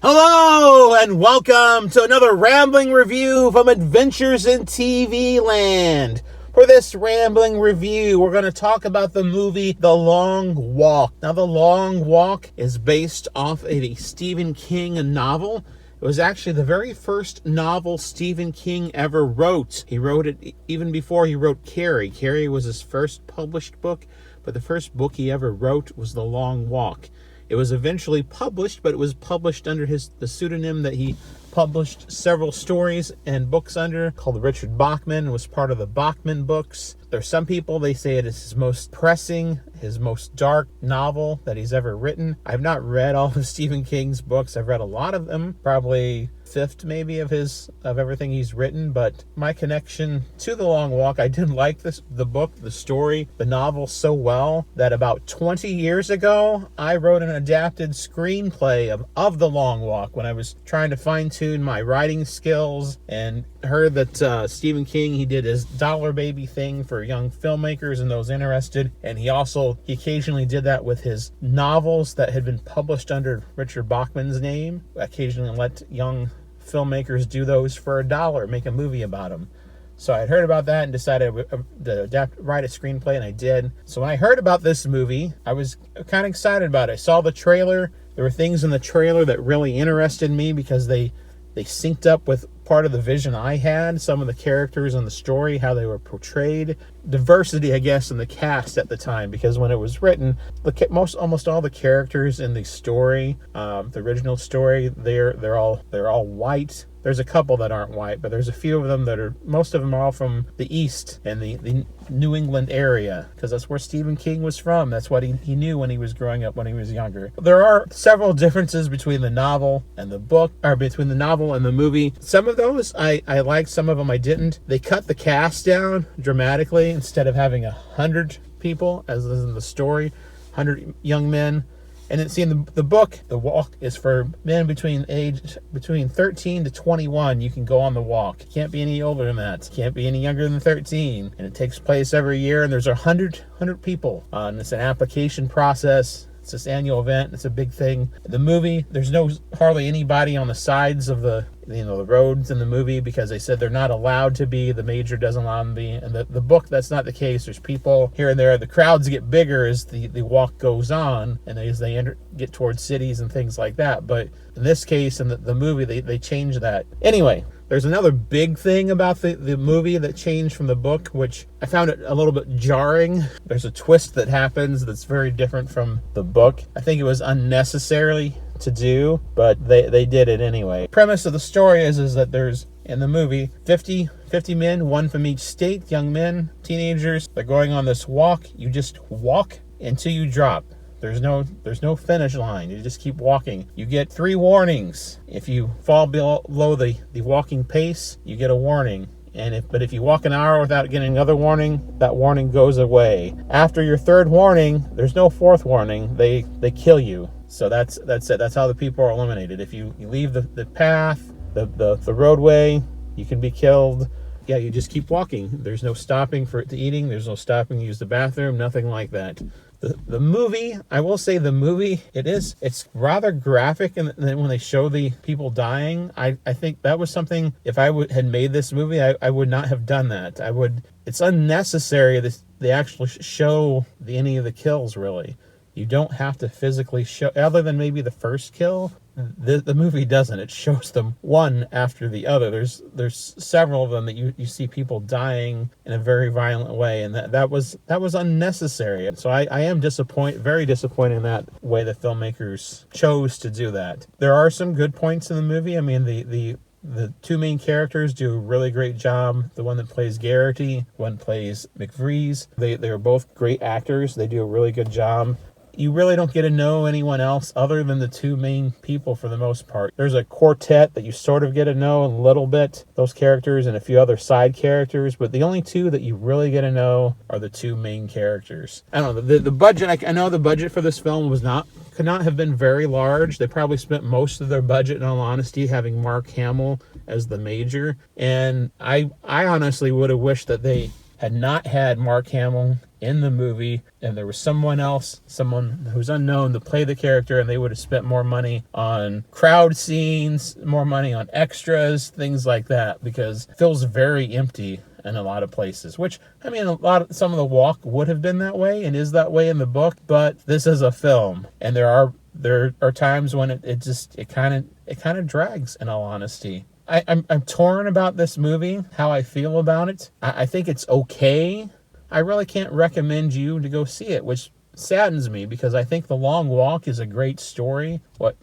Hello and welcome to another Rambling review from Adventures in TV Land. For this Rambling review, we're going to talk about the movie The Long Walk. Now, The Long Walk is based off of a Stephen King novel. It was actually the very first novel Stephen King ever wrote. He wrote it even before he wrote Carrie. Carrie was his first published book, but the first book he ever wrote was The Long Walk. It was eventually published, but it was published under the pseudonym that he published several stories and books under, called Richard Bachman. It was part of the Bachman books. There's some people, they say it is his most pressing, his most dark novel that he's ever written. I've not read all of Stephen King's books. I've read a lot of them, probably fifth maybe of everything he's written, but my connection to The Long Walk, I did like the book, the story, the novel so well that about 20 years ago, I wrote an adapted screenplay of The Long Walk when I was trying to fine-tune my writing skills, and heard that Stephen King, he did his Dollar Baby thing for young filmmakers and those interested, and he occasionally did that with his novels that had been published under Richard Bachman's name. Occasionally let young filmmakers do those for $1, make a movie about them. So I had heard about that and decided to write a screenplay, and I did. So when I heard about this movie, I was kind of excited about it. I saw the trailer. There were things in the trailer that really interested me because they synced up with part of the vision I had, some of the characters in the story, how they were portrayed. Diversity, I guess, in the cast at the time, because when it was written, almost all the characters in the story, the original story, they're all white. There's a couple that aren't white, but there's a few of them most of them are all from the East and the New England area, because that's where Stephen King was from. That's what he knew when he was growing up, when he was younger. There are several differences between the novel and the book, or between the novel and the movie. Some of those I liked, some of them I didn't. They cut the cast down dramatically. Instead of having 100 people, as is in the story, 100 young men. And it's in the book, The Walk is for men between 13 to 21. You can go on the walk. You can't be any older than that. You can't be any younger than 13. And it takes place every year, and there's 100 people. And it's an application process. It's this annual event. It's a big thing. The movie, there's hardly anybody on the sides of the roads in the movie, because they said they're not allowed to be. The major doesn't allow them to be. And the book, that's not the case. There's people here and there. The crowds get bigger as the walk goes on, and as they get towards cities and things like that. But in this case, in the movie, they changed that. Anyway, there's another big thing about the movie that changed from the book, which I found it a little bit jarring. There's a twist that happens that's very different from the book. I think it was unnecessarily to do, but they did it anyway. The premise of the story is that there's, in the movie, 50 men, one from each state, young men, teenagers. They're going on this walk. You just walk until you drop. There's no finish line. You just keep walking. You get 3 warnings. If you fall below the walking pace, you get a warning. But if you walk an hour without getting another warning, that warning goes away. After your 3rd warning, there's no 4th warning. They kill you. So that's it. That's how the people are eliminated. If you leave the path, the roadway, you can be killed. Yeah, you just keep walking. There's no stopping for eating. There's no stopping to use the bathroom. Nothing like that. The movie, I will say the movie, it's rather graphic, and then when they show the people dying, I think that was something, if I had made this movie, I would not have done that. It's unnecessary that they actually show any of the kills, really. You don't have to physically show, other than maybe the first kill. The movie doesn't. It shows them one after the other. There's several of them that you see people dying in a very violent way, and that was unnecessary. So I am very disappointed in that way the filmmakers chose to do that. There are some good points in the movie. I mean, the 2 main characters do a really great job. The one that plays Garrity, one plays McVries. They are both great actors. They do a really good job. You really don't get to know anyone else other than the 2 main people for the most part. There's a quartet that you sort of get to know a little bit, those characters, and a few other side characters, but the only 2 that you really get to know are the 2 main characters. I don't know, the budget, I know the budget for this film could not have been very large. They probably spent most of their budget, in all honesty, having Mark Hamill as the major, and I honestly would have wished that they had not had Mark Hamill in the movie, and there was someone else, someone who's unknown, to play the character, and they would have spent more money on crowd scenes, more money on extras, things like that, because it feels very empty in a lot of places, which, I mean, some of the walk would have been that way and is that way in the book, but this is a film, and there are times when it kind of drags, in all honesty. I'm torn about this movie, how I feel about it. I think it's okay. I really can't recommend you to go see it, which saddens me, because I think The Long Walk is a great story. What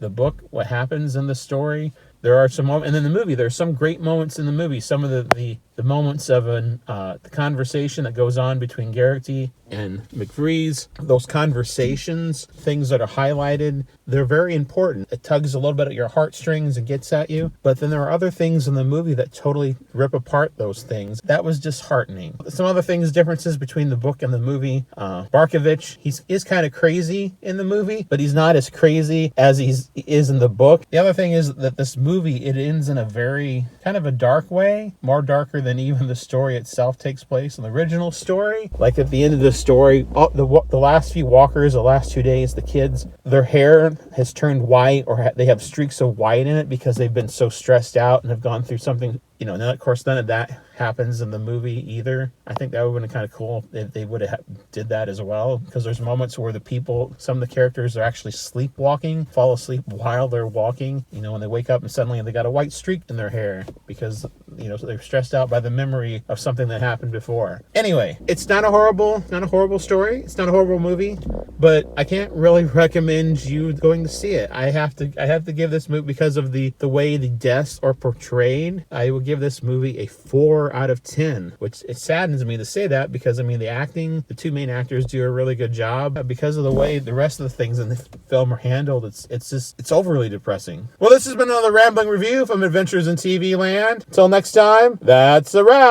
happens in the story. There are some moments, and in the movie, there's some great moments in the movie. Some of the moments of the conversation that goes on between Garrity and McVries, those conversations, things that are highlighted, they're very important. It tugs a little bit at your heartstrings and gets at you. But then there are other things in the movie that totally rip apart those things. That was disheartening. Some other things, differences between the book and the movie. Barkovich, he is kind of crazy in the movie, but he's not as crazy as he is in the book. The other thing is that this movie, it ends in a very kind of a dark way, more darker than even the story itself takes place in the original story. Like at the end of the story, the last few walkers, the last 2 days, the kids, their hair has turned white, or they have streaks of white in it because they've been so stressed out and have gone through something. Of course, none of that happens in the movie either. I think that would have been kind of cool if they would have did that as well, because there's moments where some of the characters are actually sleepwalking, fall asleep while they're walking, when they wake up and suddenly they got a white streak in their hair because, they're stressed out by the memory of something that happened before. Anyway, it's not a horrible story. It's not a horrible movie, but I can't really recommend you going to see it. I have to give this movie, because of the way the deaths are portrayed, I will give this movie a 4 out of 10, which it saddens me to say that, because the two main actors do a really good job. Because of the way the rest of the things in the film are handled, it's overly depressing. Well, this has been another rambling review from Adventures in TV Land. Until next time, that's a wrap.